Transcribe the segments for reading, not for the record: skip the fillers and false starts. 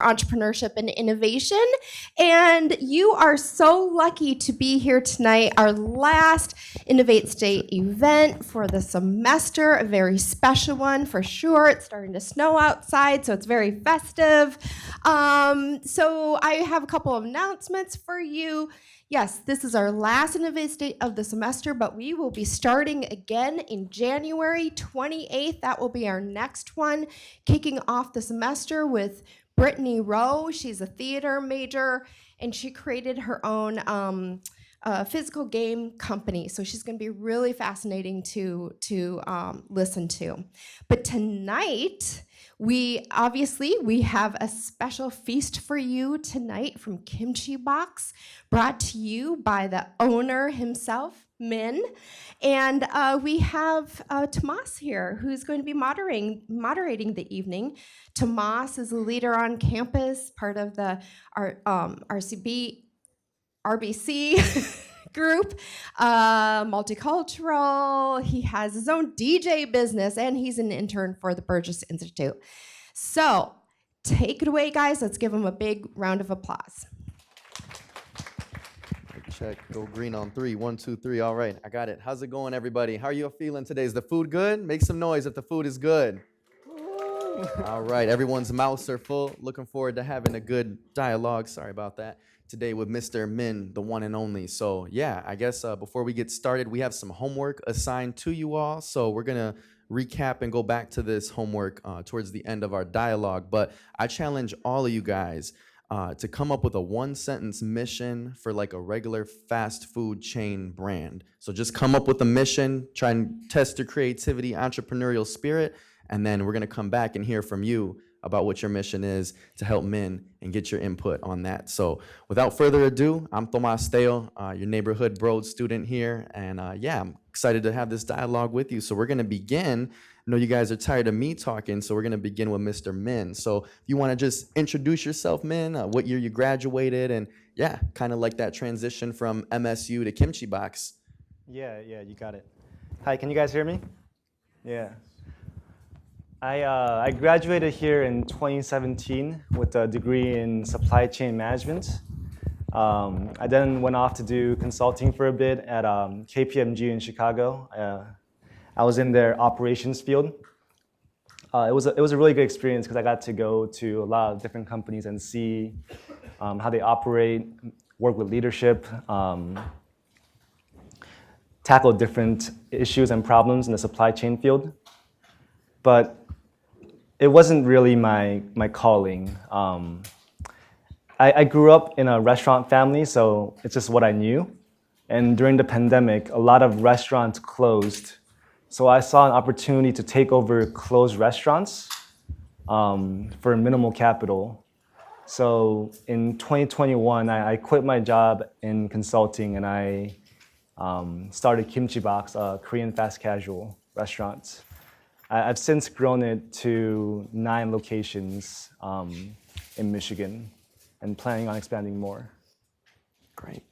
Entrepreneurship and Innovation. And you are so lucky to be here tonight, our last Innovate State event for the semester, a very special one for sure. It's starting to snow outside, so it's very festive. So I have a couple of announcements for you. Yes, this is our last Innovate State of the semester, but we will be starting again in January 28th. That will be our next one, kicking off the semester with Brittany Rowe. She's a theater major, and she created her own physical game company. So she's going to be really fascinating to listen to. But tonight, we have a special feast for you tonight from Kimchi Box, brought to you by the owner himself, Min. And we have Tomas here, who's going to be moderating the evening. Tomas is a leader on campus, part of the RBC group, multicultural. He has his own DJ business, and he's an intern for the Burgess Institute. So take it away, guys. Let's give him a big round of applause. Check. Go green on 3. 1, 2, 3. All right, I got it. How's it going, everybody? How are you feeling today? Is the food good? Make some noise if the food is good. All right, everyone's mouths are full. Looking forward to having a good dialogue. Sorry about that. Today with Mr. Min, the one and only. So yeah, I guess before we get started, we have some homework assigned to you all. So we're going to recap and go back to this homework towards the end of our dialogue. But I challenge all of you guys to come up with a one-sentence mission for like a regular fast food chain brand. So just come up with a mission, try and test your creativity, entrepreneurial spirit, and then we're going to come back and hear from you about what your mission is to help Min and get your input on that. So without further ado, I'm Tomas Teo, your neighborhood Broad student here. And yeah, I'm excited to have this dialogue with you. So we're going to begin. I know you guys are tired of me talking, so we're going to begin with Mr. Min. So if you want to just introduce yourself, Min, what year you graduated, and yeah, kind of like that transition from MSU to Kimchi Box. Yeah, you got it. Hi, can you guys hear me? Yeah. I graduated here in 2017 with a degree in supply chain management. I then went off to do consulting for a bit at KPMG in Chicago. I was in their operations field. It was a really good experience because I got to go to a lot of different companies and see how they operate, work with leadership, tackle different issues and problems in the supply chain field. But it wasn't really my calling. I grew up in a restaurant family, so it's just what I knew. And during the pandemic, a lot of restaurants closed. So I saw an opportunity to take over closed restaurants for minimal capital. So in 2021, I quit my job in consulting and I started Kimchi Box, a Korean fast casual restaurant. I've since grown it to 9 locations in Michigan and planning on expanding more. Great.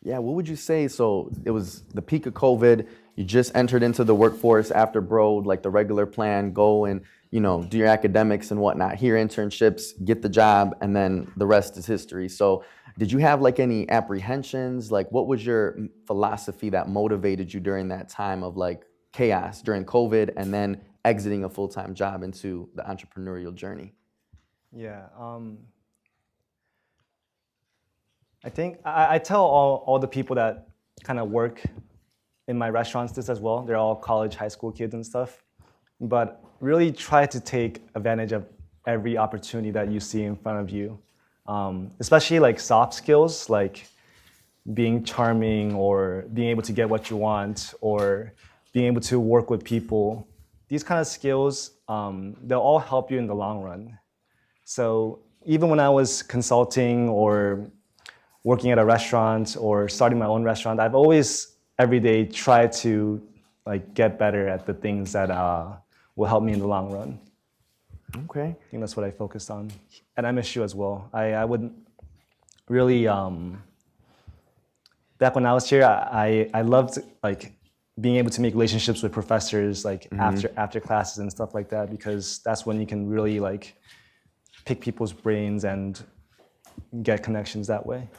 Yeah, what would you say? So it was the peak of COVID. You just entered into the workforce after Broad, like the regular plan, go and, do your academics and whatnot, here internships, get the job, and then the rest is history. So did you have like any apprehensions? Like what was your philosophy that motivated you during that time of like chaos during COVID and then exiting a full-time job into the entrepreneurial journey? Yeah, I think I tell all the people that kind of work in my restaurants this as well. They're all college, high school kids and stuff. But really try to take advantage of every opportunity that you see in front of you, especially like soft skills, like being charming or being able to get what you want or being able to work with people. These kind of skills, they'll all help you in the long run. So even when I was consulting or working at a restaurant or starting my own restaurant, I've always, every day, tried to like get better at the things that will help me in the long run. Okay. I think that's what I focused on. At MSU as well. I would really, back when I was here, I loved like being able to make relationships with professors like after classes and stuff like that, because that's when you can really like pick people's brains and get connections that way.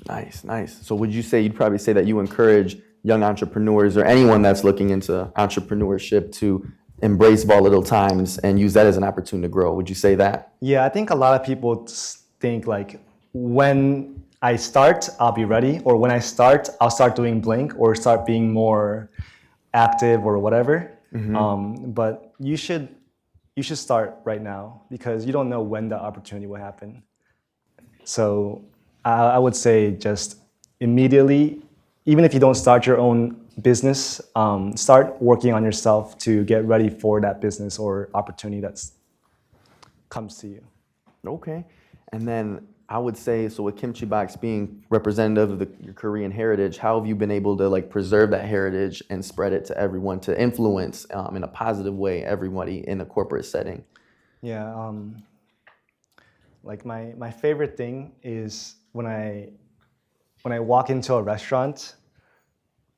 Nice, nice. So would you say, you'd probably say that you encourage young entrepreneurs or anyone that's looking into entrepreneurship to embrace volatile times and use that as an opportunity to grow? Would you say that? Yeah, I think a lot of people think like, when I start, I'll be ready, or when I start, I'll start doing blank or start being more active or whatever. But you should start right now, because you don't know when the opportunity will happen. So I would say just immediately, even if you don't start your own business, start working on yourself to get ready for that business or opportunity that comes to you. Okay. And then I would say, so with Kimchi Box being representative of your Korean heritage, how have you been able to like preserve that heritage and spread it to everyone, to influence in a positive way everybody in a corporate setting? Yeah, like my favorite thing is when I walk into a restaurant,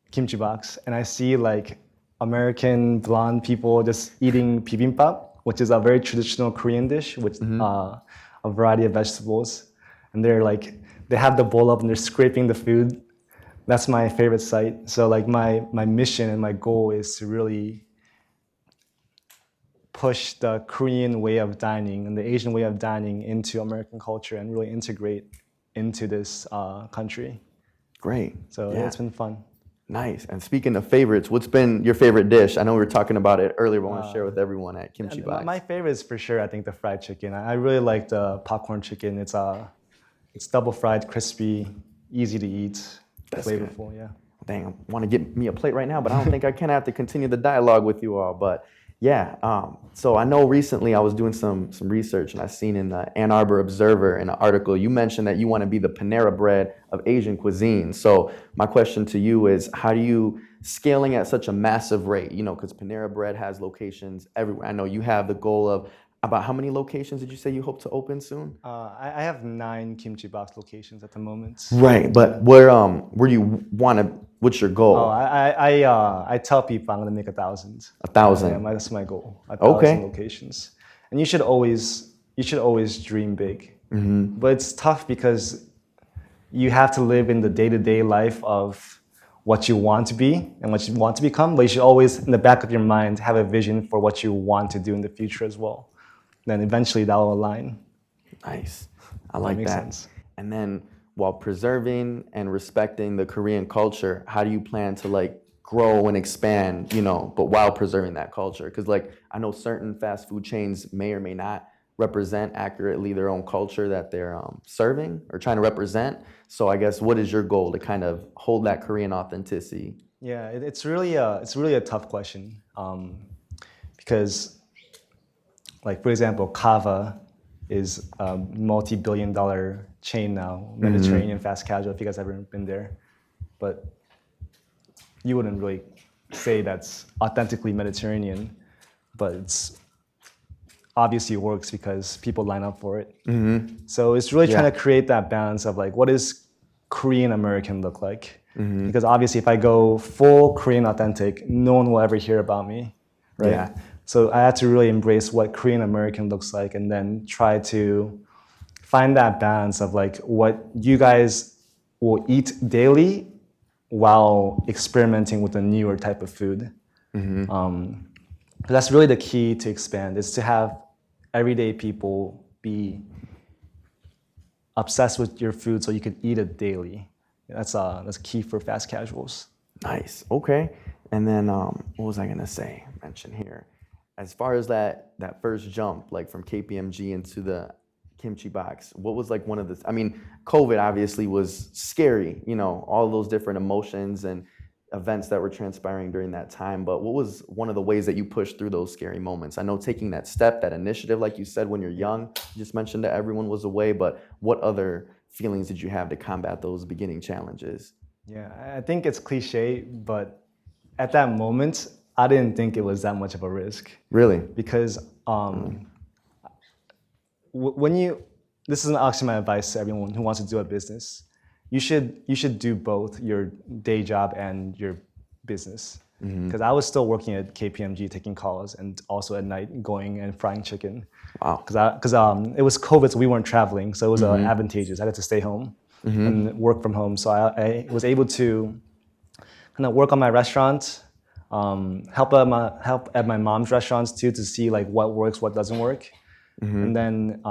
Kimchi Box, and I see like American blonde people just eating bibimbap, which is a very traditional Korean dish with a variety of vegetables. And they have the bowl up and they're scraping the food. That's my favorite sight. So like my mission and my goal is to really push the Korean way of dining and the Asian way of dining into American culture and really integrate into this country. Great. So Yeah. it's been fun. Nice. And speaking of favorites, what's been your favorite dish? I know we were talking about it earlier, but I want to share with everyone at Kimchi Box. My favorite is for sure, I think, the fried chicken. I really like the popcorn chicken. It's double fried, crispy, easy to eat, flavorful. Yeah. Dang, I want to get me a plate right now, but I don't think I can. I have to continue the dialogue with you all. But yeah, so I know recently I was doing some research, and I seen in the Ann Arbor Observer in an article, you mentioned that you want to be the Panera Bread of Asian cuisine. So my question to you is, how do you, scaling at such a massive rate, you know, because Panera Bread has locations everywhere. I know you have the goal of, about how many locations did you say you hope to open soon? I have 9 Kimchi Box locations at the moment. Right, but where do you want to, what's your goal? Oh, I tell people I'm going to make 1,000. 1,000? Yeah, that's my goal. 1,000 Okay. locations. And you should always dream big. But it's tough because you have to live in the day-to-day life of what you want to be and what you want to become, but you should always, in the back of your mind, have a vision for what you want to do in the future as well. Then eventually that will align. Nice. I like makes that. sense. And then while preserving and respecting the Korean culture, how do you plan to like grow and expand, you know, but while preserving that culture? Because like I know certain fast food chains may or may not represent accurately their own culture that they're serving or trying to represent. So I guess what is your goal to kind of hold that Korean authenticity? Yeah, it's really a tough question because, like, for example, Kava is a multi-billion-dollar chain now, Mediterranean fast casual, if you guys have ever been there. But you wouldn't really say that's authentically Mediterranean, but it's obviously works because people line up for it. So it's really trying to create that balance of like, what does Korean American look like? Because obviously if I go full Korean authentic, no one will ever hear about me, right? Yeah. So I had to really embrace what Korean American looks like and then try to find that balance of like what you guys will eat daily while experimenting with a newer type of food. That's really the key to expand, is to have everyday people be obsessed with your food so you could eat it daily. That's key for fast casuals. Nice. Okay. And then what was I gonna say? Mention here, as far as that first jump, like from KPMG into the Kimchi Box, what was like one of the? I mean, COVID obviously was scary. You know, all those different emotions and events that were transpiring during that time. But what was one of the ways that you pushed through those scary moments? I know taking that step, that initiative, like you said, when you're young, you just mentioned that everyone was away. But what other feelings did you have to combat those beginning challenges? Yeah, I think it's cliche, but at that moment, I didn't think it was that much of a risk. Really? Because this is actually my advice to everyone who wants to do a business. You should do both your day job and your business. because I was still working at KPMG taking calls and also at night going and frying chicken. Wow. Because it was COVID, so we weren't traveling, so it was advantageous. I had to stay home and work from home, so I was able to kind of work on my restaurant, help at my mom's restaurants too to see like what works, what doesn't work, and then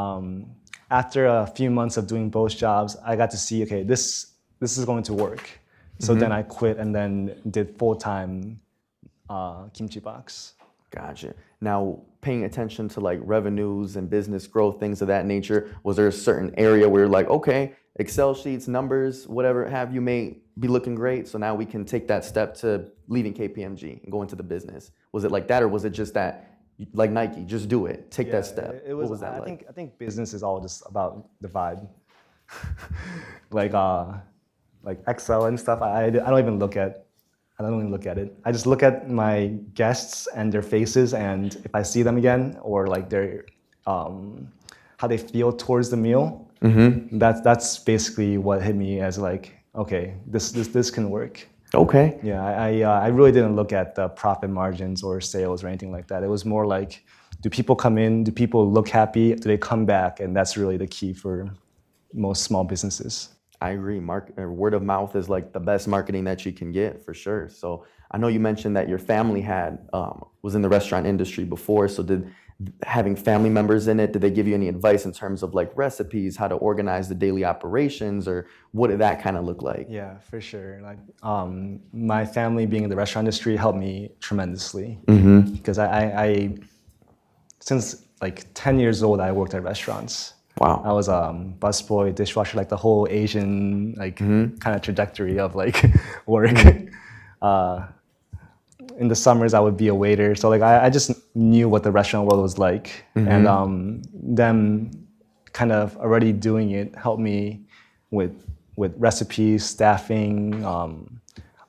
after a few months of doing both jobs, I got to see, okay, this is going to work. So then I quit and then did full-time Kimchi Box. Gotcha. Now, paying attention to like revenues and business growth, things of that nature, was there a certain area where you're like, okay, Excel sheets, numbers, whatever have you may be looking great, so now we can take that step to leaving KPMG and go into the business? Was it like that, or was it just that, like Nike, just do it, take that step? It was, what was that like? I think business is all just about the vibe. like Excel and stuff. I don't even look at. I don't even look at it. I just look at my guests and their faces, and if I see them again, or like their how they feel towards the meal. That's basically what hit me as like, okay, this can work. Okay. Yeah, I really didn't look at the profit margins or sales or anything like that. It was more like, do people come in? Do people look happy? Do they come back? And that's really the key for most small businesses. I agree. Word of mouth is like the best marketing that you can get, for sure. So I know you mentioned that your family was in the restaurant industry before. So did having family members in it, did they give you any advice in terms of like recipes, how to organize the daily operations, or what did that kind of look like? Yeah, for sure. Like my family being in the restaurant industry helped me tremendously because I since like 10 years old, I worked at restaurants. Wow. I was busboy, dishwasher, like the whole Asian like kind of trajectory of like work. In the summers, I would be a waiter. So like I just knew what the restaurant world was like, and them kind of already doing it helped me with recipes, staffing,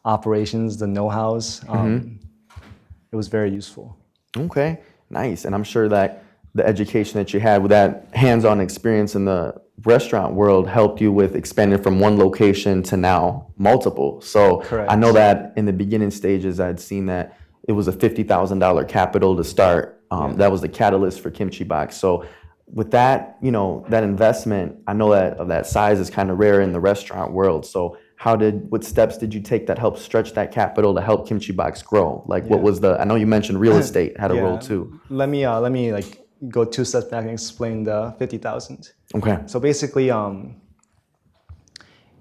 operations, the know-hows. It was very useful. Okay, nice. And I'm sure that the education that you had with that hands-on experience in the restaurant world helped you with expanding from one location to now multiple. So Correct. I know that in the beginning stages, I'd seen that it was a $50,000 capital to start. That was the catalyst for Kimchi Box. So with that, that investment, I know that of that size is kind of rare in the restaurant world. So what steps did you take that helped stretch that capital to help Kimchi Box grow? Like what was I know you mentioned real estate had a role too. Let me like go 2 steps back and explain the 50,000. Okay. So basically, in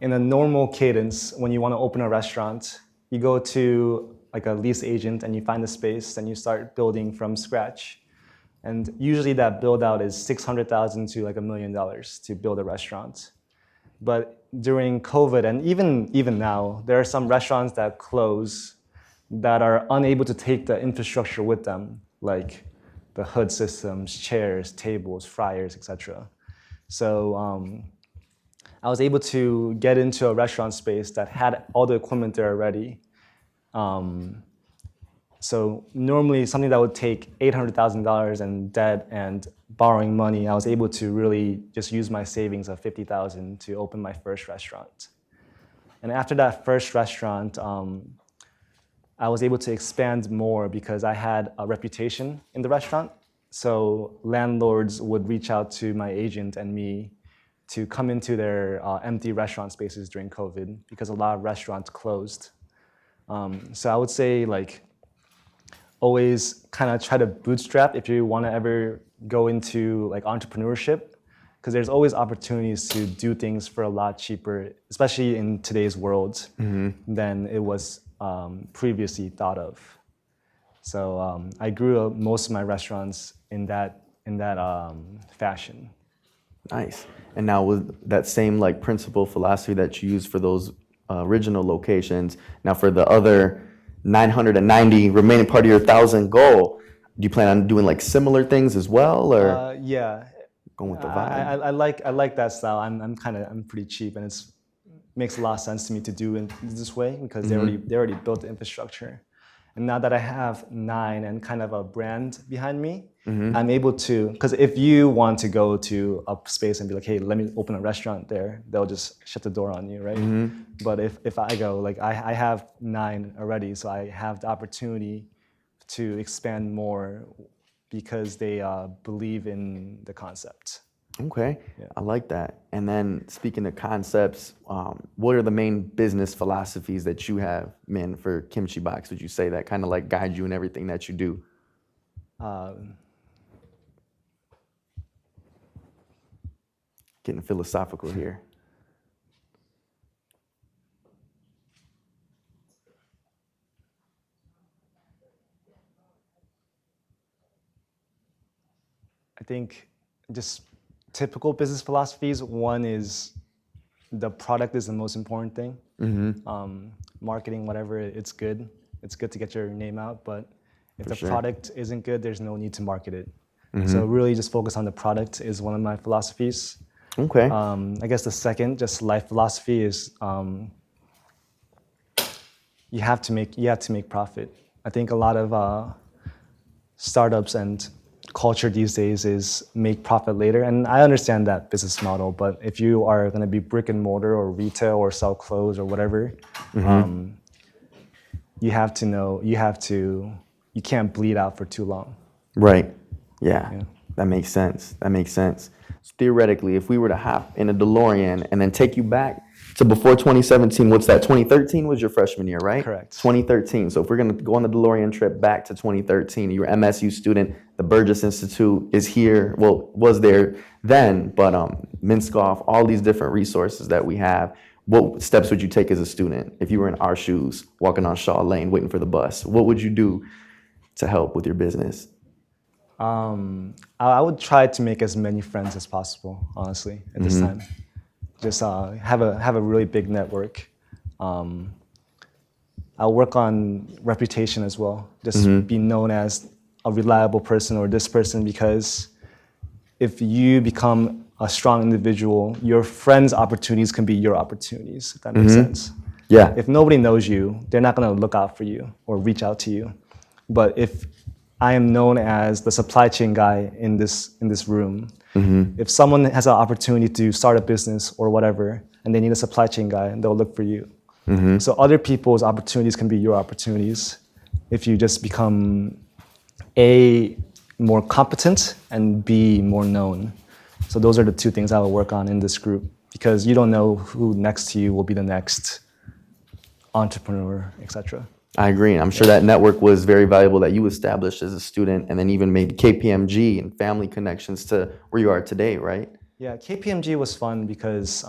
a normal cadence, when you want to open a restaurant, you go to like a lease agent and you find a space and you start building from scratch. And usually that build out is $600,000 to like $1 million to build a restaurant. But during COVID and even now, there are some restaurants that close that are unable to take the infrastructure with them, like the hood systems, chairs, tables, fryers, etc. So I was able to get into a restaurant space that had all the equipment there already. So normally something that would take $800,000 in debt and borrowing money, I was able to really just use my savings of $50,000 to open my first restaurant. And after that first restaurant, I was able to expand more because I had a reputation in the restaurant. So landlords would reach out to my agent and me to come into their empty restaurant spaces during COVID because a lot of restaurants closed. So I would say like always kind of try to bootstrap if you want to ever go into like entrepreneurship, because there's always opportunities to do things for a lot cheaper, especially in today's world, than it was previously thought of. So I grew up most of my restaurants in that fashion. Nice. And now with that same like principle philosophy that you use for those original locations, now for the other 990 remaining part of your 1,000 goal, do you plan on doing like similar things as well, or yeah, going with the vibe? I like that style. I'm pretty cheap, and it makes a lot of sense to me to do it this way because they already built the infrastructure. And now that I have 9 and kind of a brand behind me, I'm able to, because if you want to go to a space and be like, hey, let me open a restaurant there, they'll just shut the door on you, right? But if I go, like I have 9 already, so I have the opportunity to expand more because they believe in the concept. Okay, I like that. And then speaking of concepts, what are the main business philosophies that you have, man, for Kimchi Box, would you say, that kind of like guide you in everything that you do? Getting philosophical here. I think just typical business philosophies. One is the product is the most important thing. Marketing, whatever, it's good. It's good to get your name out, but if the product isn't good, there's no need to market it. So really just focus on the product is one of my philosophies. Okay. I guess the second, just life philosophy is you have to make profit. I think a lot of startups and culture these days is make profit later, and I understand that business model. But if you are going to be brick and mortar or retail or sell clothes or whatever, you have to know you can't bleed out for too long. Right. Yeah. That makes sense. So theoretically, if we were to hop in a DeLorean and then take you back to before 2017, what's that? 2013 was your freshman year, right? Correct. 2013. So if we're going to go on the DeLorean trip back to 2013, you're an MSU student. The Burgess Institute is here. Well, was there then, but Minskoff, all these different resources that we have. What steps would you take as a student if you were in our shoes, walking on Shaw Lane, waiting for the bus? What would you do to help with your business? I would try to make as many friends as possible, honestly, at this time. Just have a really big network. I'll work on reputation as well. Just be known as a reliable person or this person, because if you become a strong individual, your friends' opportunities can be your opportunities, if that makes sense. Yeah. If nobody knows you, they're not going to look out for you or reach out to you. But if I am known as the supply chain guy in this room, if someone has an opportunity to start a business or whatever, and they need a supply chain guy, they'll look for you. So other people's opportunities can be your opportunities if you just become A, more competent, and B, more known. So those are the 2 things I will work on in this group, because you don't know who next to you will be the next entrepreneur, etc. I agree. I'm sure that network was very valuable that you established as a student, and then even maybe KPMG and family connections to where you are today, right? Yeah, KPMG was fun because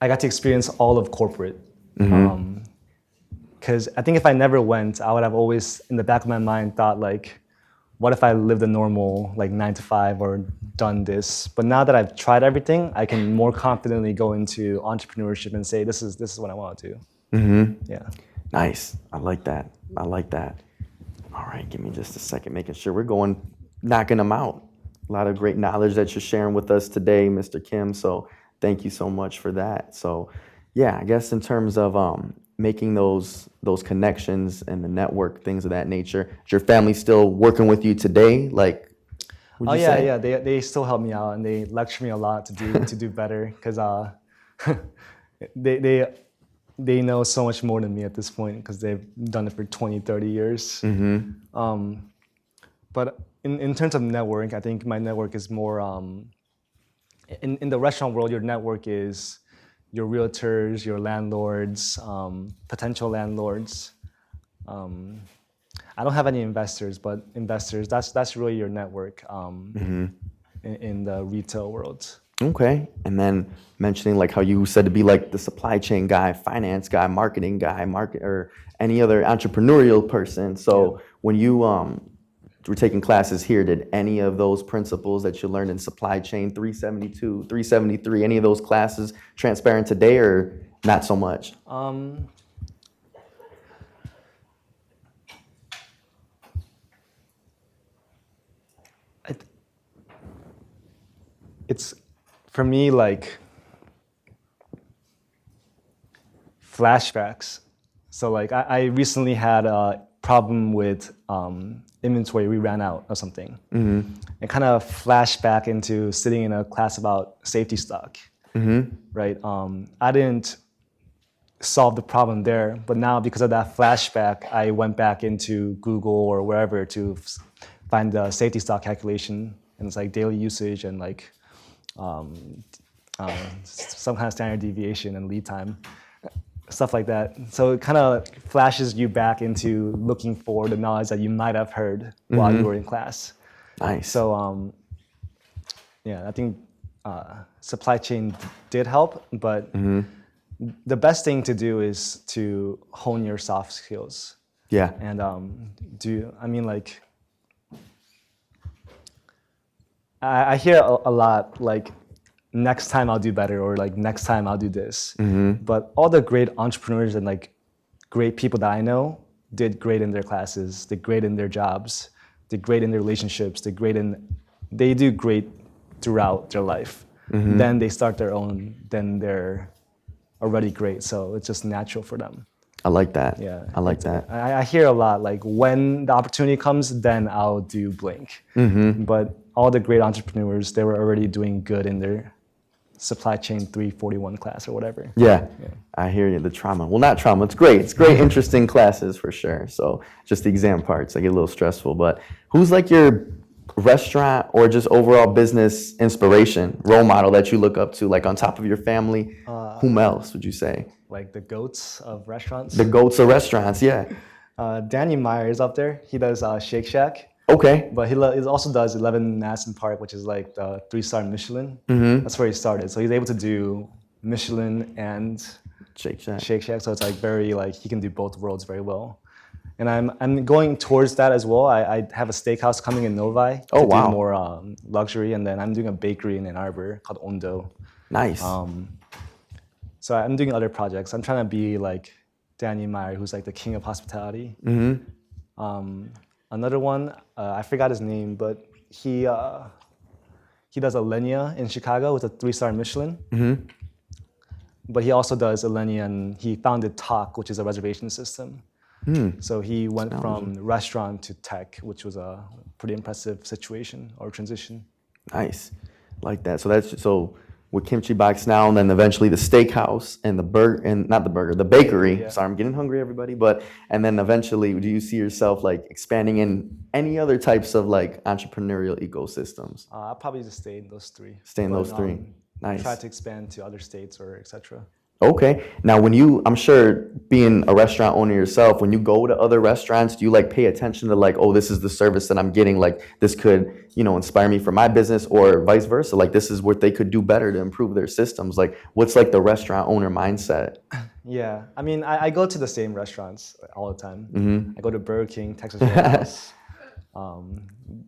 I got to experience all of corporate. Because I think if I never went, I would have always, in the back of my mind, thought like, what if I lived a normal like 9 to 5 or done this? But now that I've tried everything, I can more confidently go into entrepreneurship and say, this is what I want to do. Yeah. Nice. I like that. All right, give me just a second, making sure we're knocking them out. A lot of great knowledge that you're sharing with us today, Mr. Kim. So thank you so much for that. So yeah, I guess in terms of making those connections and the network, things of that nature, is your family still working with you today? Like, would you say? Yeah. They still help me out, and they lecture me a lot to do better, because they know so much more than me at this point, because they've done it for 20, 30 years. But in terms of network, I think my network is more, in the restaurant world, your network is your realtors, your landlords, potential landlords. I don't have any investors, but investors, that's really your network in the retail world. Okay. And then mentioning like how you said to be like the supply chain guy, finance guy, marketing guy, or any other entrepreneurial person. So when you were taking classes here, did any of those principles that you learned in supply chain 372, 373, any of those classes transparent today, or not so much? It's, for me, like flashbacks So like I recently had a problem with inventory. We ran out of something. And kind of flashed back into sitting in a class about safety stock. Right? I didn't solve the problem there, but now because of that flashback, I went back into Google or wherever to find the safety stock calculation, and it's like daily usage and like some kind of standard deviation and lead time, stuff like that. So it kind of flashes you back into looking for the knowledge that you might have heard while you were in class. Nice. So yeah, I think supply chain did help, but the best thing to do is to hone your soft skills. Yeah. And I hear a lot like, next time I'll do better, or like next time I'll do this. But all the great entrepreneurs and like great people that I know did great in their classes, did great in their jobs, did great in their relationships, they do great throughout their life. Then they start their own, then they're already great. So it's just natural for them. I like that. Yeah, I like that. I hear a lot like, when the opportunity comes, then I'll do blank. But all the great entrepreneurs, they were already doing good in their supply chain 341 class or whatever. Yeah, I hear you. The trauma. Well, not trauma. It's great. It's great, interesting classes for sure. So just the exam parts, I get a little stressful. But who's like your restaurant or just overall business inspiration, role model that you look up to, like on top of your family? Whom else would you say? Like the goats of restaurants? The goats of restaurants, yeah. Danny Meyer is up there. He does Shake Shack. Okay. But he also does 11 Madison Park, which is like the 3-star Michelin. That's where he started. So he's able to do Michelin and Shake Shack. Shake Shack. So it's like very like, he can do both worlds very well. And I'm going towards that as well. I have a steakhouse coming in Novi to do more luxury, and then I'm doing a bakery in Ann Arbor called Ondo. Nice. So I'm doing other projects. I'm trying to be like Danny Meyer, who's like the king of hospitality. Another one, I forgot his name, but he does Alenia in Chicago with a 3-star Michelin. But he also does Alenia, and he founded Talk, which is a reservation system. So he went from restaurant to tech, which was a pretty impressive situation or transition. Nice, like that. So with Kimchi Box now, and then eventually the steakhouse and the bakery. Yeah. Sorry, I'm getting hungry, everybody. And then eventually, do you see yourself like expanding in any other types of like entrepreneurial ecosystems? I'll probably just stay in those three. Nice. Try to expand to other states or etc. Okay. Now, I'm sure being a restaurant owner yourself, when you go to other restaurants, do you like pay attention to like, oh, this is the service that I'm getting, like this could, inspire me for my business, or vice versa, like this is what they could do better to improve their systems? Like, what's like the restaurant owner mindset? Yeah, I mean, I go to the same restaurants all the time. I go to Burger King, Texas Roadhouse,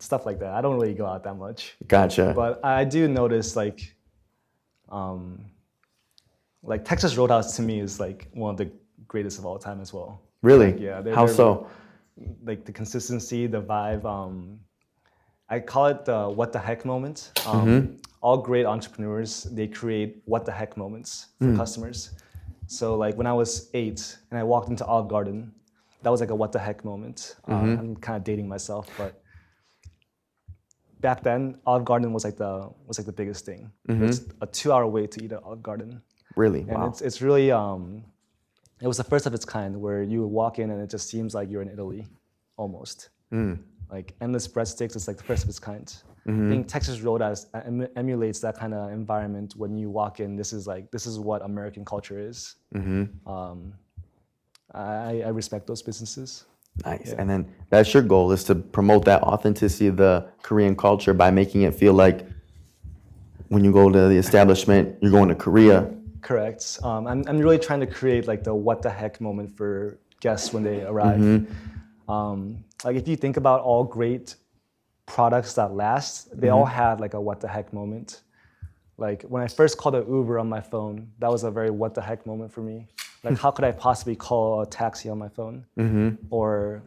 stuff like that. I don't really go out that much. Gotcha. But I do notice like Texas Roadhouse to me is like one of the greatest of all time as well. Really? Like, yeah. How so? Like the consistency, the vibe. I call it the what the heck moment. All great entrepreneurs, they create what the heck moments for customers. So like when I was 8 and I walked into Olive Garden, that was like a what the heck moment. I'm kind of dating myself, but back then Olive Garden was like the biggest thing. It's a 2-hour wait to eat at Olive Garden. Really? And Wow. it's really, it was the first of its kind where you walk in and it just seems like you're in Italy, almost. Like endless breadsticks, it's like the first of its kind. I think Texas Roadhouse emulates that kind of environment. When you walk in, this is what American culture is. I respect those businesses. Nice. Yeah. And then that's your goal, is to promote that authenticity of the Korean culture by making it feel like when you go to the establishment, you're going to Korea. Correct. I'm really trying to create like the what the heck moment for guests when they arrive. Like if you think about all great products that last, they all had like a what the heck moment. Like when I first called an Uber on my phone, that was a very what the heck moment for me. Like how could I possibly call a taxi on my phone? Or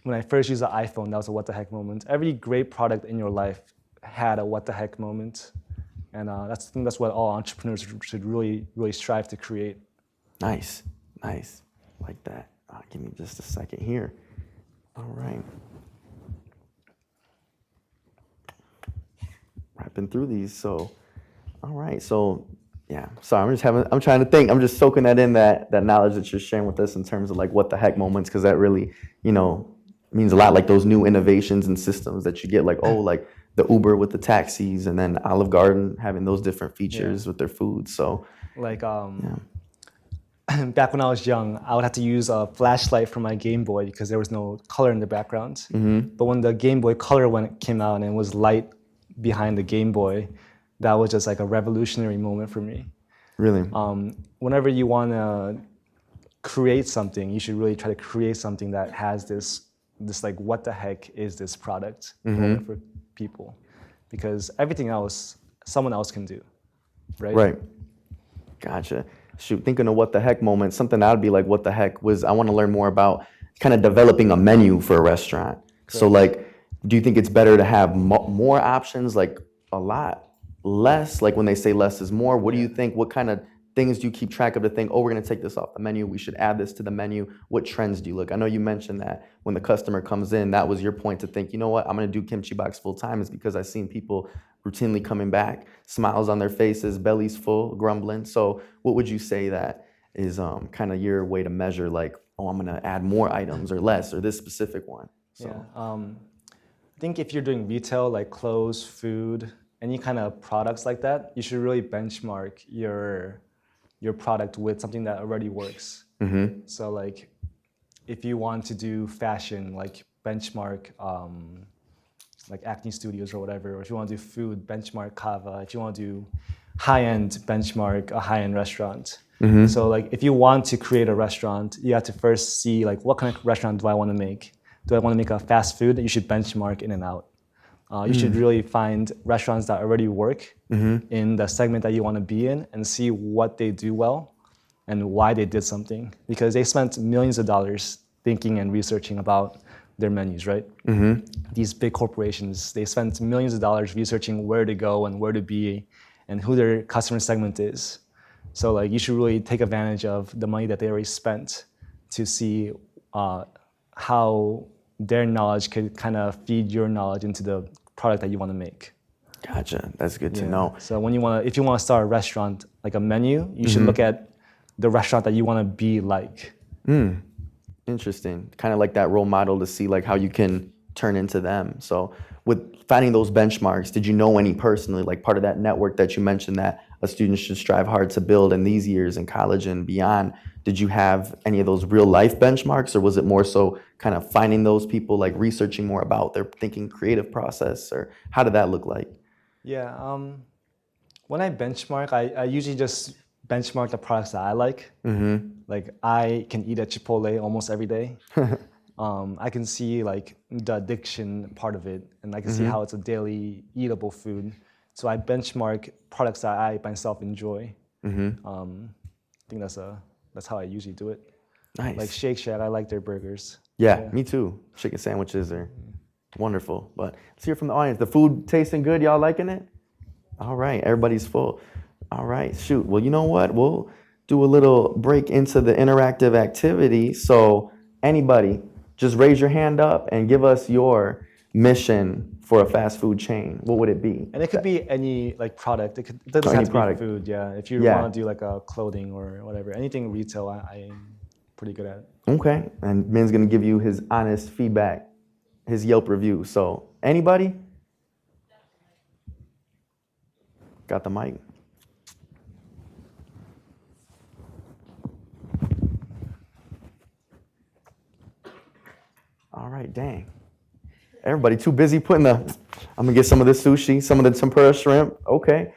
when I first used the iPhone, that was a what the heck moment. Every great product in your life had a what the heck moment. And I think that's what all entrepreneurs should really, really strive to create. Nice. like that. Give me just a second here. All right. Wrapping through these. So, all right. So, yeah. Sorry, I'm trying to think. I'm just soaking that in, that knowledge that you're sharing with us in terms of like what the heck moments, because that really, means a lot. Like those new innovations and systems that you get, like, like the Uber with the taxis, and then Olive Garden having those different features with their food. So, like back when I was young, I would have to use a flashlight for my Game Boy because there was no color in the background. But when the Game Boy Color came out and it was light behind the Game Boy, that was just like a revolutionary moment for me. Really? Whenever you want to create something, you should really try to create something that has this like, what the heck is this product moment for people? Because everything else, someone else can do, right? Right. Gotcha. Shoot, thinking of what the heck moments, something that would be like, what the heck was, I want to learn more about kind of developing a menu for a restaurant. Correct. So like, do you think it's better to have more options, like a lot less? Like when they say less is more, what do you think? What kind of things do you keep track of to think, we're going to take this off the menu, we should add this to the menu? What trends do you look? I know you mentioned that when the customer comes in, that was your point to think, you know what, I'm going to do Kimchi Box full time, is because I've seen people routinely coming back, smiles on their faces, bellies full, grumbling. So what would you say that is kind of your way to measure, like, I'm going to add more items or less, or this specific one? So. Yeah. I think if you're doing retail, like clothes, food, any kind of products like that, you should really benchmark your product with something that already works. So like, if you want to do fashion, like benchmark like Acne Studios or whatever, or if you want to do food, benchmark Kava. If you want to do high-end, benchmark a high-end restaurant. So like, if you want to create a restaurant, you have to first see like, what kind of restaurant do I want to make? Do I want to make a fast food? You should benchmark In and Out. You should really find restaurants that already work in the segment that you want to be in, and see what they do well and why they did something. Because they spent millions of dollars thinking and researching about their menus, right? These big corporations, they spent millions of dollars researching where to go and where to be and who their customer segment is. So like, you should really take advantage of the money that they already spent to see how their knowledge could kind of feed your knowledge into the product that you want to make. Gotcha. That's good to know. So if you want to start a restaurant, like a menu, you should look at the restaurant that you want to be like. Interesting. Kind of like that role model to see like how you can turn into them. So with finding those benchmarks, did you know any personally, like part of that network that you mentioned that a student should strive hard to build in these years in college and beyond? Did you have any of those real life benchmarks, or was it more so kind of finding those people, like researching more about their thinking creative process, or how did that look like? Yeah. When I benchmark, I usually just benchmark the products that I like. Like I can eat at Chipotle almost every day. I can see like the addiction part of it, and I can see how it's a daily eatable food. So I benchmark products that I myself enjoy. I think that's how I usually do it. Nice. Like Shake Shack, I like their burgers. Yeah, me too. Chicken sandwiches are wonderful. But let's hear from the audience. The food tasting good? Y'all liking it? All right, everybody's full. All right, shoot. Well, you know what? We'll do a little break into the interactive activity. So anybody, just raise your hand up and give us your mission for a fast food chain. What would it be? And it could be any like product. It doesn't have to be food. Yeah, if you want to do like a clothing or whatever, anything retail, I'm pretty good at. Okay, and Min's gonna give you his honest feedback, his Yelp review. So anybody? Got the mic. All right, dang. Everybody too busy putting I'm gonna get some of the sushi, some of the tempura shrimp. Okay.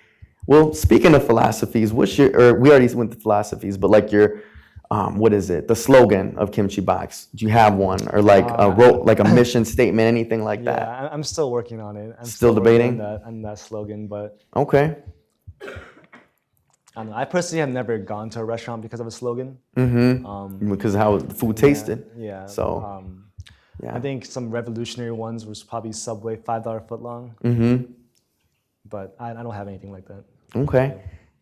Well, speaking of philosophies, we already went to philosophies, but like your, what is it? The slogan of Kimchi Box. Do you have one, or like a mission statement, anything like that? Yeah, I'm still working on it. I'm still debating on that slogan, but okay. I don't know. I personally have never gone to a restaurant because of a slogan. Because of how the food tasted. Yeah. So. Yeah. I think some revolutionary ones was probably Subway, $5 footlong. But I don't have anything like that. Okay.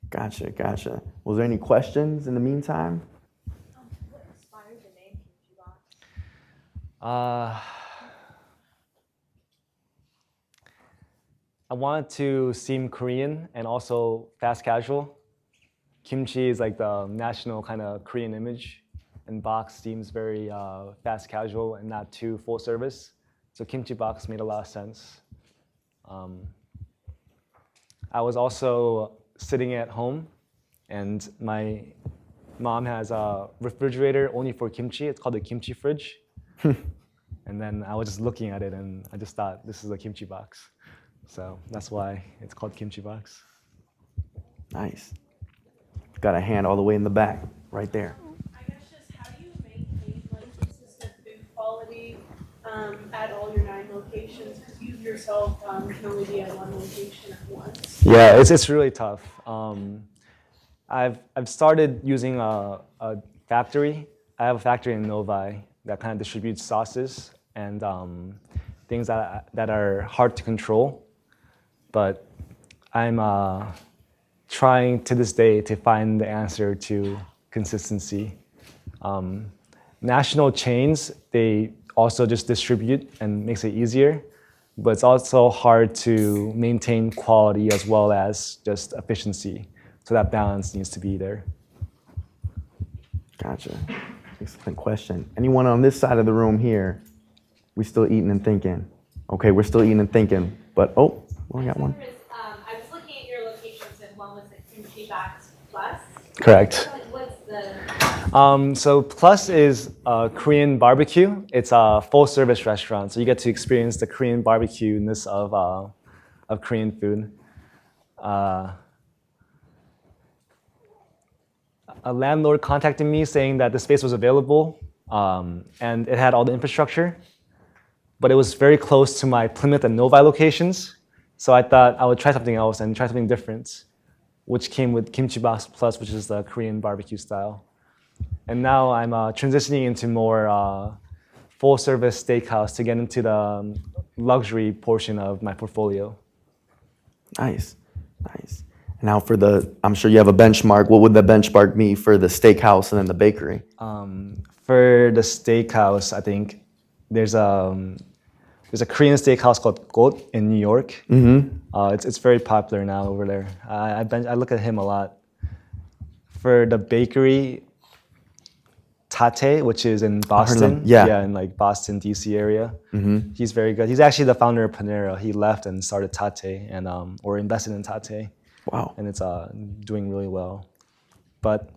Gotcha. Was there any questions in the meantime? What inspired I wanted to seem Korean and also fast casual. Kimchi is like the national kind of Korean image, and box seems very fast casual and not too full service. So Kimchi Box made a lot of sense. I was also sitting at home, and my mom has a refrigerator only for kimchi. It's called the kimchi fridge. And then I was just looking at it, and I just thought, this is a kimchi box. So that's why it's called Kimchi Box. Nice. Got a hand all the way in the back, right there. I guess just how do you maintain like consistent food quality at all your 9 locations? Because you yourself can only be at one location at once. Yeah, it's really tough. I've started using a factory. I have a factory in Novi that kind of distributes sauces and things that are hard to control. But I'm trying to this day to find the answer to consistency. National chains, they also just distribute and makes it easier, but it's also hard to maintain quality as well as just efficiency. So that balance needs to be there. Gotcha. Excellent question. Anyone on this side of the room here? We still eating and thinking? Okay, we're still eating and thinking, but we got one. I was looking at your locations and one was at Kimchi Box Plus. Correct. What's the... So Plus is Korean barbecue. It's a full service restaurant, so you get to experience the Korean barbecue-ness of Korean food. A landlord contacted me saying that the space was available and it had all the infrastructure, but it was very close to my Plymouth and Novi locations. So I thought I would try something else and try something different, which came with Kimchi Box Plus, which is the Korean barbecue style. And now I'm transitioning into more full-service steakhouse to get into the luxury portion of my portfolio. Nice, nice. Now I'm sure you have a benchmark. What would the benchmark be for the steakhouse and then the bakery? For the steakhouse, I think there's a Korean steakhouse called Got in New York. Mm-hmm. It's very popular now over there. I look at him a lot. For the bakery, Tate, which is in Boston. Yeah, in like Boston, DC area. Mm-hmm. He's very good. He's actually the founder of Panera. He left and started Tate and or invested in Tate. Wow. And it's doing really well. But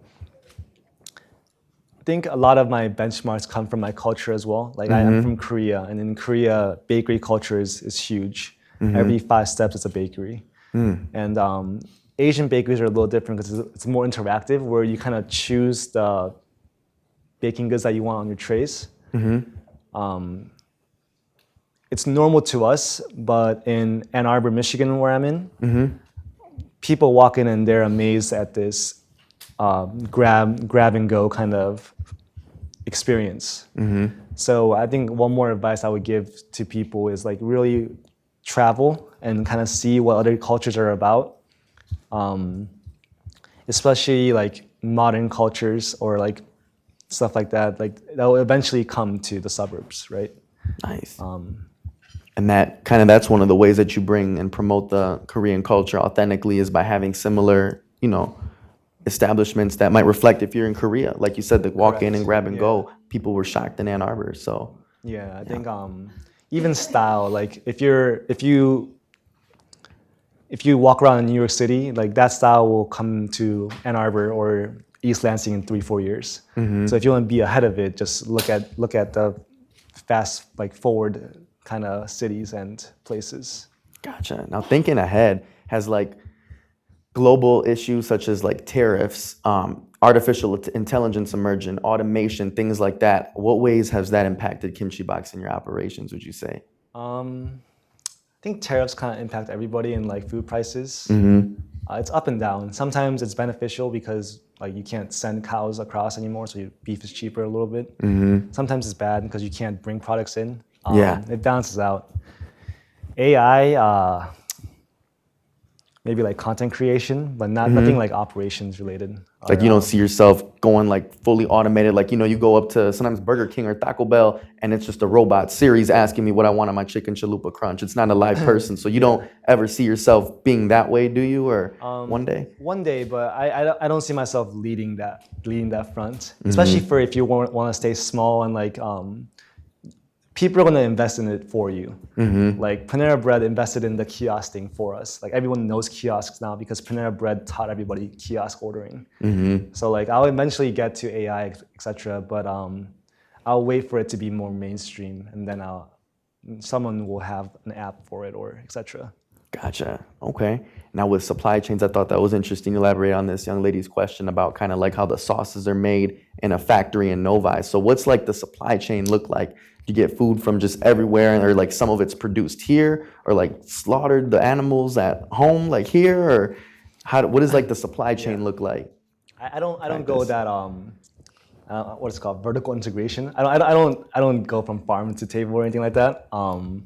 I think a lot of my benchmarks come from my culture as well. Like I am from Korea, and in Korea, bakery culture is huge. Mm-hmm. Every 5 steps, it's a bakery. And Asian bakeries are a little different because it's more interactive, where you kind of choose the baking goods that you want on your trays. Mm-hmm. It's normal to us, but in Ann Arbor, Michigan, where I'm in, people walk in and they're amazed at this grab and go kind of experience. So I think one more advice I would give to people is like really travel and kind of see what other cultures are about, especially like modern cultures or like stuff like that. Like that will eventually come to the suburbs, right? Nice. And that's one of the ways that you bring and promote the Korean culture authentically is by having similar, establishments that might reflect if you're in Korea. Like you said, the walk in and grab and go, people were shocked in Ann Arbor. So I think even style, like if you walk around in New York City, like that style will come to Ann Arbor or East Lansing in 3-4 years. So if you want to be ahead of it, just look at the fast, like forward kind of cities and places. Gotcha. Now thinking ahead, has like global issues such as like tariffs, artificial intelligence emerging, automation, things like that. What ways has that impacted Kimchi Box in your operations, would you say? I think tariffs kind of impact everybody in like food prices. It's up and down. Sometimes it's beneficial because like you can't send cows across anymore, so your beef is cheaper a little bit. Sometimes it's bad because you can't bring products in. It balances out. AI, maybe like content creation, but nothing like operations related. Like you don't see yourself going like fully automated. Like, you go up to sometimes Burger King or Taco Bell and it's just a robot Siri's asking me what I want on my chicken chalupa crunch. It's not a live person. So you don't ever see yourself being that way, do you? Or one day? One day, but I don't see myself leading that front, especially for if you want to stay small and like people are going to invest in it for you. Like Panera Bread invested in the kiosk thing for us. Like everyone knows kiosks now because Panera Bread taught everybody kiosk ordering. So like I'll eventually get to AI, etc. But I'll wait for it to be more mainstream, and then someone will have an app for it or etc. Gotcha. Okay. Now with supply chains, I thought that was interesting. Elaborate on this young lady's question about kind of like how the sauces are made in a factory in Novi. So what's like the supply chain look like? You get food from just everywhere, or like some of it's produced here, or like slaughtered the animals at home, like here, or what does like the supply chain look like? I don't go that what is it called, vertical integration. I don't go from farm to table or anything like that, or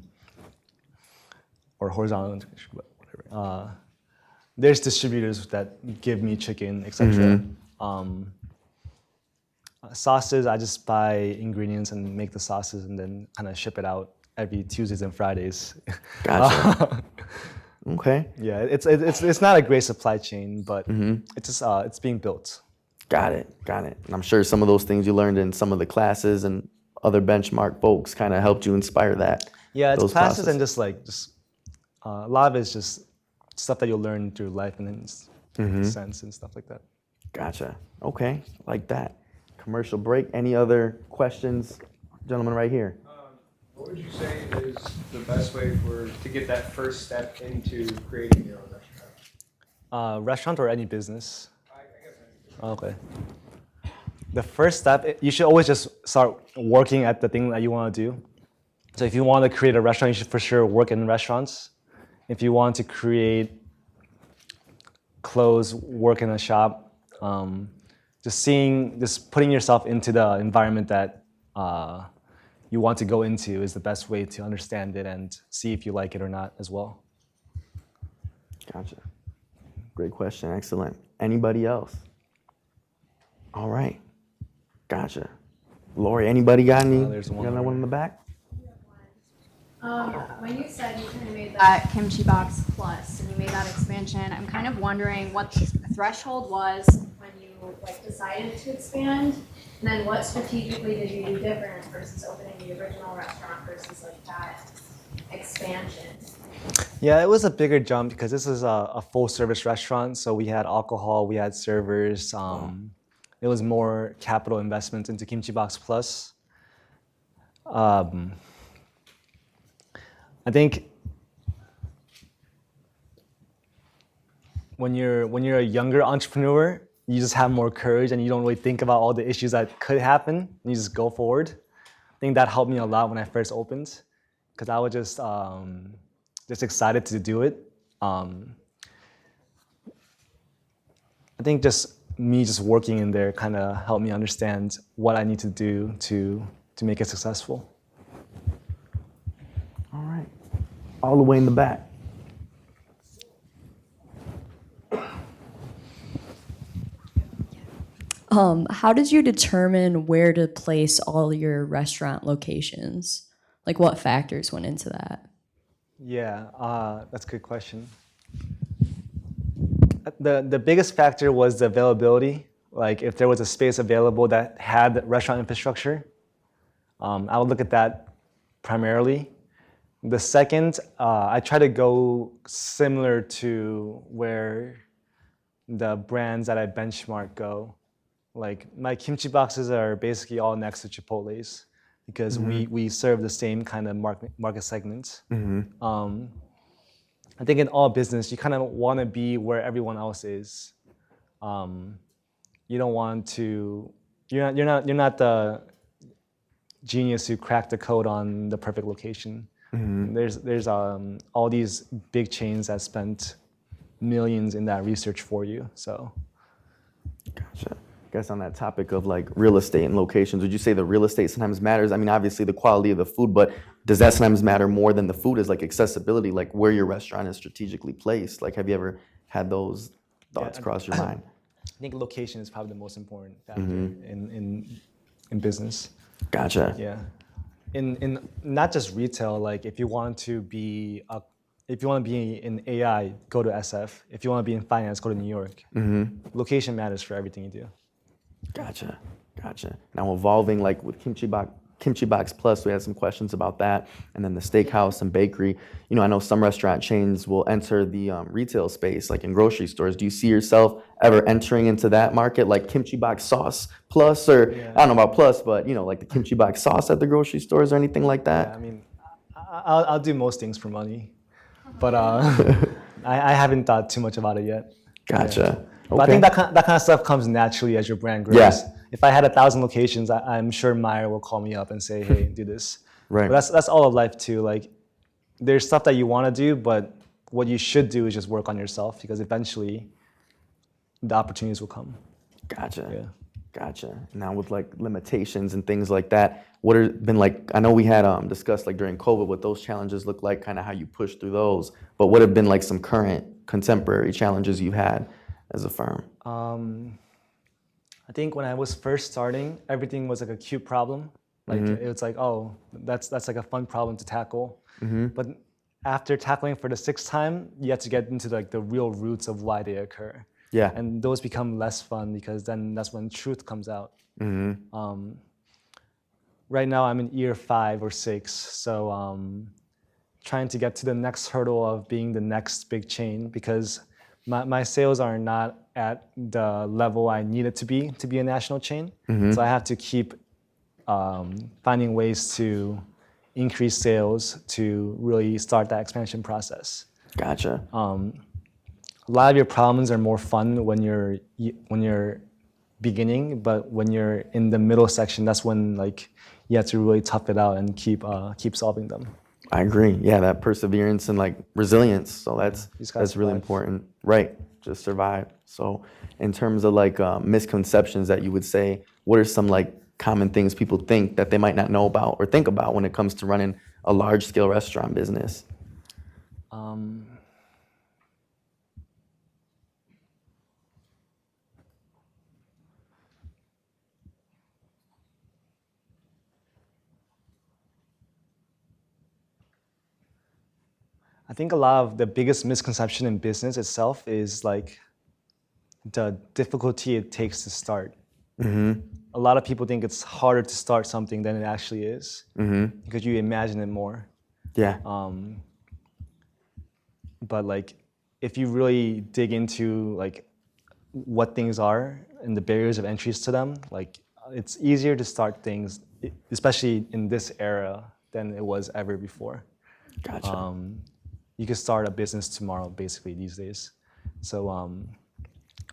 horizontal integration, but whatever. There's distributors that give me chicken, etc. Sauces, I just buy ingredients and make the sauces and then kind of ship it out every Tuesdays and Fridays. Gotcha. Okay. Yeah, it's not a great supply chain, but it's just it's being built. Got it. And I'm sure some of those things you learned in some of the classes and other benchmark folks kind of helped you inspire that. Yeah, it's classes and just a lot of it's just stuff that you'll learn through life and then sense and stuff like that. Gotcha. Okay, like that. Commercial break. Any other questions? Gentleman right here. What would you say is the best way to get that first step into creating your own restaurant? Restaurant or any business? I guess any business. Okay. The first step, you should always just start working at the thing that you want to do. So if you want to create a restaurant, you should for sure work in restaurants. If you want to create clothes, work in a shop. Just putting yourself into the environment that you want to go into is the best way to understand it and see if you like it or not as well. Gotcha. Great question. Excellent. Anybody else? All right. Gotcha. Lori, anybody got any? There's one. Got another one in the back? When you said you kind of made that Kimchi Box Plus and you made that expansion, I'm kind of wondering what the threshold was when you decided to expand, and then what strategically did you do different versus opening the original restaurant versus that expansion? Yeah, it was a bigger jump because this is a full service restaurant. So we had alcohol, we had servers. It was more capital investment into Kimchi Box Plus. I think when you're a younger entrepreneur, you just have more courage and you don't really think about all the issues that could happen. You just go forward. I think that helped me a lot when I first opened, because I was just excited to do it. I think just me working in there kind of helped me understand what I need to do to make it successful. All right. All the way in the back. How did you determine where to place all your restaurant locations? Like what factors went into that? Yeah, that's a good question. The biggest factor was the availability. Like if there was a space available that had restaurant infrastructure, I would look at that primarily. The second, I try to go similar to where the brands that I benchmark go. Like my kimchi boxes are basically all next to Chipotle's because we serve the same kind of market segments. I think in all business, you kind of want to be where everyone else is. You don't want to. You're not the genius who cracked the code on the perfect location. There's all these big chains that spent millions in that research for you. So. Gotcha. I guess on that topic of like real estate and locations, would you say the real estate sometimes matters? I mean, obviously the quality of the food, but does that sometimes matter more than the food is like accessibility, like where your restaurant is strategically placed? Like, have you ever had those thoughts cross your mind? I think location is probably the most important factor in business. Gotcha. Yeah, in not just retail. Like if you want to be in AI, go to SF. If you want to be in finance, go to New York. Location matters for everything you do. Gotcha. Now evolving like with Kimchi Box Plus, we had some questions about that, and then the steakhouse and bakery. You know, I know some restaurant chains will enter the retail space, like in grocery stores. Do you see yourself ever entering into that market, like Kimchi Box Sauce Plus, or I don't know about Plus, but you know, like the Kimchi Box Sauce at the grocery stores or anything like that? Yeah, I mean, I'll do most things for money, but I haven't thought too much about it yet. Gotcha. Yeah. Okay. But I think that kind of stuff comes naturally as your brand grows. Yeah. If I had 1,000 locations, I'm sure Meyer will call me up and say, "Hey, do this." Right. But that's all of life too. Like, there's stuff that you want to do, but what you should do is just work on yourself because eventually, the opportunities will come. Gotcha. Yeah. Gotcha. Now with like limitations and things like that, what have been like, I know we had discussed like during COVID what those challenges look like, kind of how you push through those, but what have been like some current contemporary challenges you've had as a firm? I think when I was first starting, everything was like a cute problem. Like it was like, oh, that's like a fun problem to tackle. But after tackling for the 6th time, you have to get into like the real roots of why they occur. Yeah. And those become less fun because then that's when truth comes out. Right now I'm in year 5 or 6, so trying to get to the next hurdle of being the next big chain because my sales are not at the level I need it to be a national chain. So I have to keep finding ways to increase sales to really start that expansion process. Gotcha. A lot of your problems are more fun when you're beginning, but when you're in the middle section, that's when like you have to really tough it out and keep solving them. I agree. Yeah, that perseverance and like resilience. So that's really survive. important. Right. Just survive. So in terms of like misconceptions that you would say, what are some like common things people think that they might not know about or think about when it comes to running a large scale restaurant business? I think a lot of the biggest misconception in business itself is like the difficulty it takes to start. A lot of people think it's harder to start something than it actually is because you imagine it more. Yeah. But like, if you really dig into like what things are and the barriers of entries to them, like it's easier to start things, especially in this era, than it was ever before. Gotcha. You can start a business tomorrow, basically, these days. So I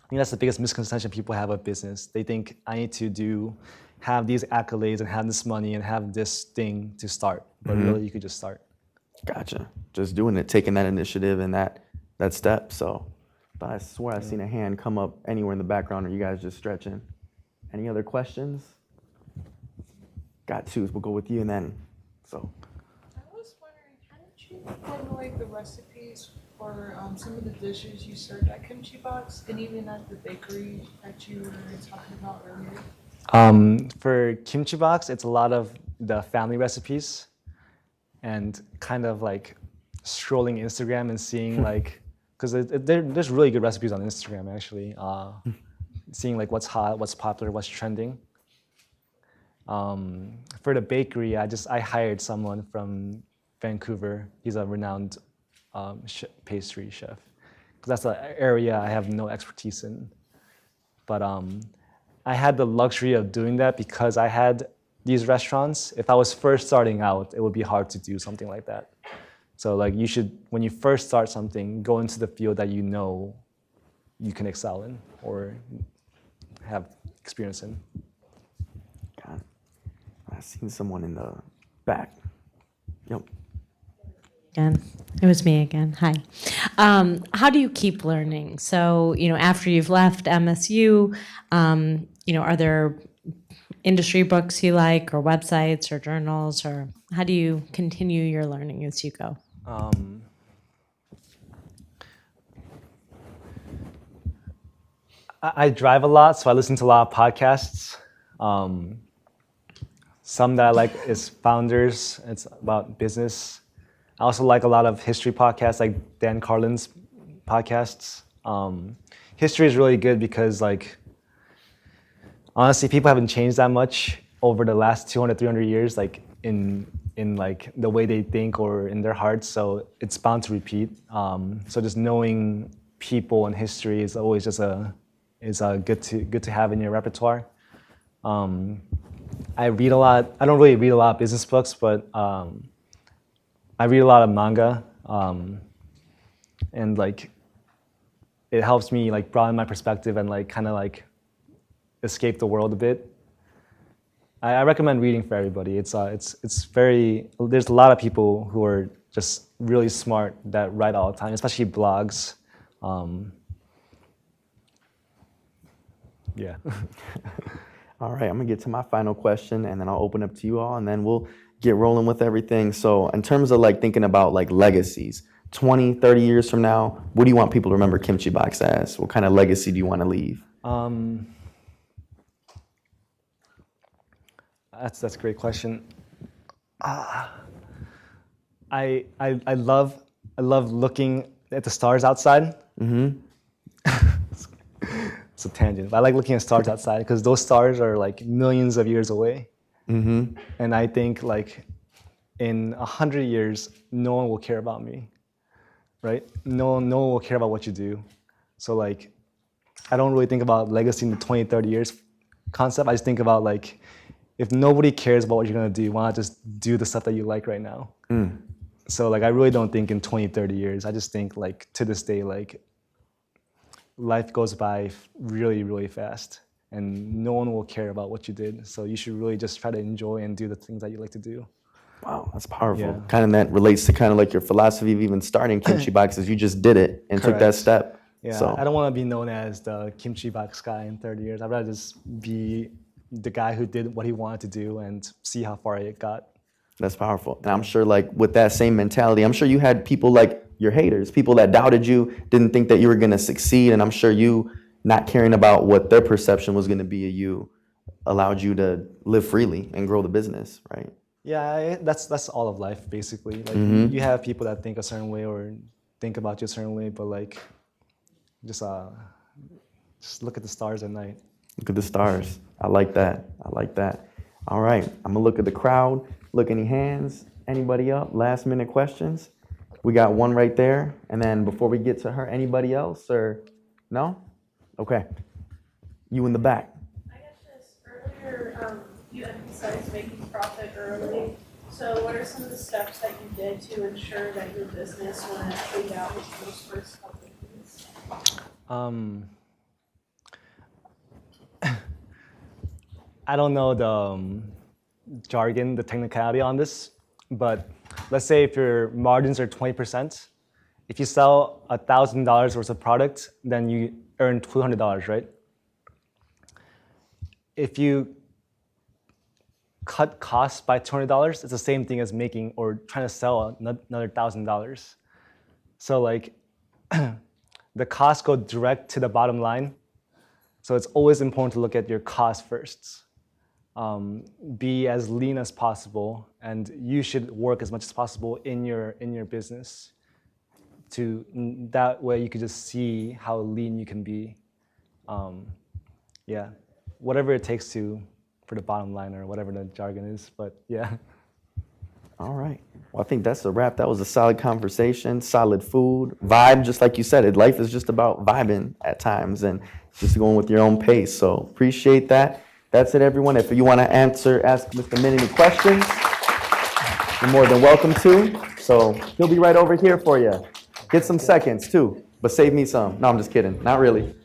think that's the biggest misconception people have of business. They think I need to have these accolades and have this money and have this thing to start. But really, you could just start. Gotcha. Just doing it, taking that initiative and that step. So, but I swear I've seen a hand come up anywhere in the background. Or you guys just stretching? Any other questions? Got 2. We'll go with you and then. So. I was wondering, how did you formulate the recipes for some of the dishes you served at Kimchi Box and even at the bakery that you were talking about earlier? For Kimchi Box, it's a lot of the family recipes and kind of like scrolling Instagram and seeing like, because there's really good recipes on Instagram actually. Seeing like what's hot, what's popular, what's trending. For the bakery, I hired someone from Vancouver. He's a renowned pastry chef. Because that's an area I have no expertise in. But I had the luxury of doing that because I had these restaurants. If I was first starting out, it would be hard to do something like that. So like you should, when you first start something, go into the field that you know you can excel in or have experience in. God, I've seen someone in the back. Yep. Again, it was me again. Hi. How do you keep learning? So, after you've left MSU, are there industry books you like, or websites, or journals, or how do you continue your learning as you go? I drive a lot, so I listen to a lot of podcasts. Some that I like is Founders. It's about business. I also like a lot of history podcasts, like Dan Carlin's podcasts. History is really good because, like, honestly, people haven't changed that much over the last 200, 300 years, like in like the way they think or in their hearts. So it's bound to repeat. So just knowing people and history is always just good to have in your repertoire. I read a lot. I don't really read a lot of business books, but I read a lot of manga, and like it helps me like broaden my perspective and like kind of like escape the world a bit. I recommend reading for everybody. It's very. There's a lot of people who are just really smart that write all the time, especially blogs. Yeah. All right, I'm gonna get to my final question and then I'll open up to you all and then we'll get rolling with everything. So in terms of like thinking about like legacies, 20, 30 years from now, what do you want people to remember Kimchi Box as? What kind of legacy do you want to leave? That's a great question. I love looking at the stars outside. Mm-hmm. It's a tangent. But I like looking at stars outside because those stars are like millions of years away. Mm-hmm. And I think like in 100 years, no one will care about me, right? No one will care about what you do. So like, I don't really think about legacy in the 20, 30 years concept. I just think about like, if nobody cares about what you're gonna do, why not just do the stuff that you like right now? Mm. So like, I really don't think in 20, 30 years. I just think like to this day, like life goes by really, really fast and no one will care about what you did. So you should really just try to enjoy and do the things that you like to do. Wow, that's powerful. Yeah. Kind of that relates to kind of like your philosophy of even starting Kimchi Boxes. You just did it and took that step. Yeah, so. I don't want to be known as the Kimchi Box guy in 30 years. I'd rather just be the guy who did what he wanted to do and see how far it got. That's powerful. And I'm sure like with that same mentality, I'm sure you had people like your haters, people that doubted you, didn't think that you were going to succeed. And I'm sure you not caring about what their perception was going to be of you allowed you to live freely and grow the business, right? Yeah, that's all of life, basically. Like you have people that think a certain way or think about you a certain way, but like just look at the stars at night. Look at the stars. I like that. I like that. All right, I'm gonna look at the crowd. Look, any hands? Anybody up? Last minute questions? We got one right there. And then before we get to her, anybody else or no? Okay. You in the back. I guess just earlier, you emphasized making profit early. So what are some of the steps that you did to ensure that your business wouldn't fade out within those first couple of years? I don't know the jargon, the technicality on this, but let's say if your margins are 20%, if you sell $1,000 worth of product, then you earn $200, right? If you cut costs by $200, it's the same thing as making or trying to sell another $1,000. So like the costs go direct to the bottom line. So it's always important to look at your costs first. Be as lean as possible, and you should work as much as possible in your business. That way you can just see how lean you can be. Yeah, whatever it takes for the bottom line or whatever the jargon is, but yeah. All right. Well, I think that's a wrap. That was a solid conversation, solid food, vibe, just like you said. Life is just about vibing at times and just going with your own pace. So appreciate that. That's it, everyone. If you want to ask Mr. Min any questions, you're more than welcome to. So he'll be right over here for you. Get some seconds, too, but save me some. No, I'm just kidding. Not really.